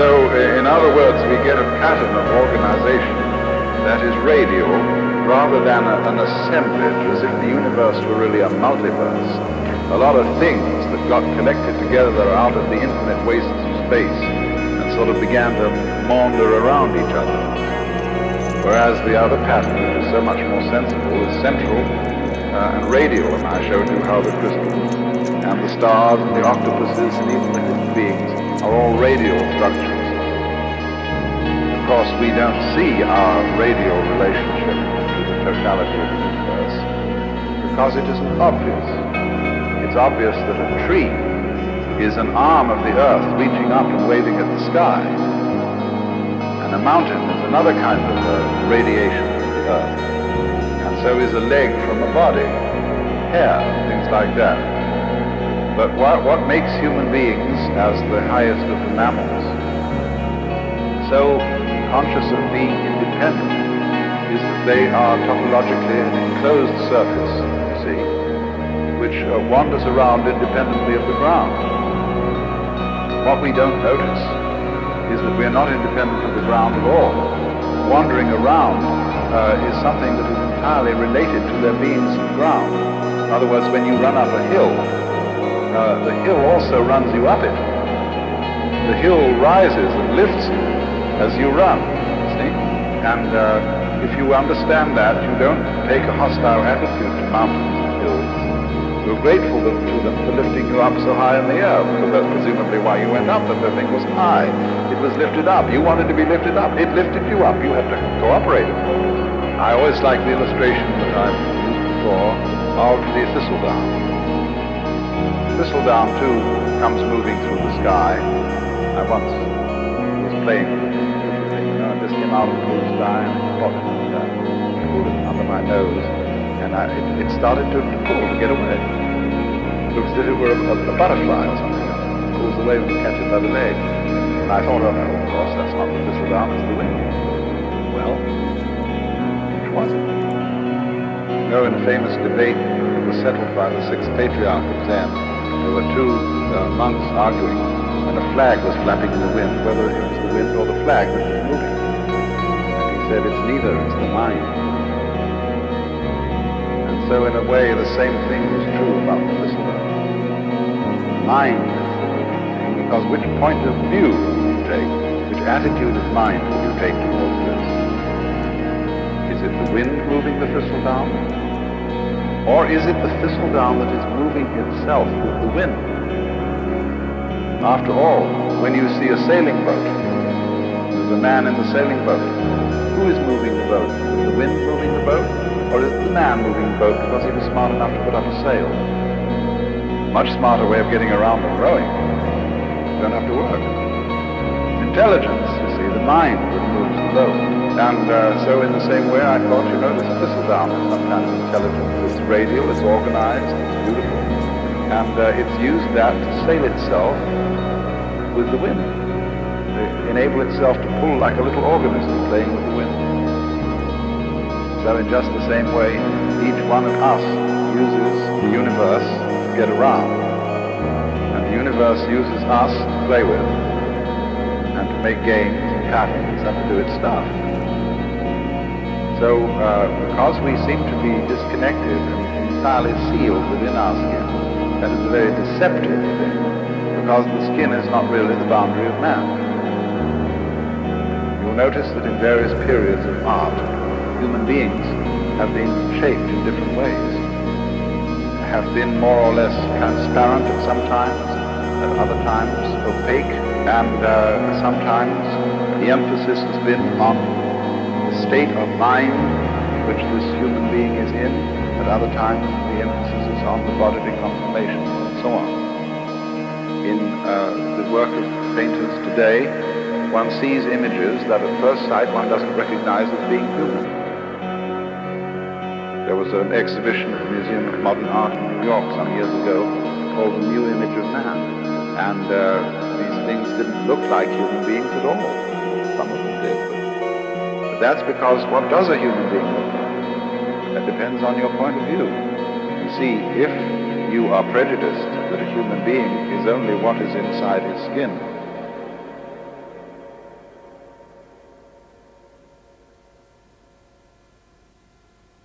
So, in other words, we get a pattern of organization that is radial rather than an assemblage, as if the universe were really a multiverse. A lot of things that got connected together out of the infinite wastes of space and sort of began to maunder around each other. Whereas the other pattern, which is so much more sensible, is central and radial, and I showed you how the crystals and the stars and the octopuses and even the human beings are all radial structures. Of course, we don't see our radial relationship to the totality of the universe because it isn't obvious. It's obvious that a tree is an arm of the earth reaching up and waving at the sky, and a mountain is another kind of radiation from the earth, and so is a leg from a body, hair, things like that. But what makes human beings, as the highest of the mammals, so conscious of being independent is that they are topologically an enclosed surface, you see, which wanders around independently of the ground. What we don't notice is that we are not independent of the ground at all. Wandering around is something that is entirely related to their being some ground. In other words, when you run up a hill, the hill also runs you up it. The hill rises and lifts you as you run, see? And if you understand that, you don't take a hostile attitude to mountains and hills. You're grateful to them for lifting you up so high in the air, because that's presumably why you went up, that the thing was high. It was lifted up. You wanted to be lifted up. It lifted you up. You have to cooperate. I always like the illustration that I've used before of the thistledown. Thistledown, too, comes moving through the sky. I once was playing with it, and just came out of the blue sky and caught it and pulled it under my nose, and it started to pull to get away. It looks as if it were a butterfly or something. It pulls away when you catch it by the leg. And I thought, oh, of course, that's not the thistledown, it's the wind. Well, which was it? You know, in a famous debate that was settled by the sixth patriarch of Zen, there were two monks arguing, and a flag was flapping in the wind, whether it was the wind or the flag that was moving. And he said, it's neither, it's the mind. And so in a way, the same thing was true about the thistledown. Mind, because which point of view will you take, which attitude of mind will you take towards this? Is it the wind moving the thistledown? Or is it the thistledown that is moving itself with the wind? After all, when you see a sailing boat, there's a man in the sailing boat. Who is moving the boat? Is the wind moving the boat? Or is it the man moving the boat because he was smart enough to put up a sail? Much smarter way of getting around than rowing. You don't have to work. Intelligence, you see, the mind that moves the boat. And so in the same way, I thought, you know, this thistledown is some kind of intelligence. It's radial, it's organized, it's beautiful. And it's used that to sail itself with the wind. To enable itself to pull like a little organism playing with the wind. So in just the same way, each one of us uses the universe to get around. And the universe uses us to play with and to make games and patterns and to do its stuff. So, because we seem to be disconnected and entirely sealed within our skin, that is a very deceptive thing, because the skin is not really the boundary of man. You'll notice that in various periods of art, human beings have been shaped in different ways, have been more or less transparent at some times, at other times opaque, and sometimes the emphasis has been on the state of mind which this human being is in, at other times the emphasis is on the bodily conformation, and so on. In the work of painters today, one sees images that at first sight one doesn't recognize as being human. There was an exhibition at the Museum of Modern Art in New York some years ago called The New Image of Man, and these things didn't look like human beings at all. Some of them did. That's because what does a human being look like? That depends on your point of view. You see, if you are prejudiced that a human being is only what is inside his skin,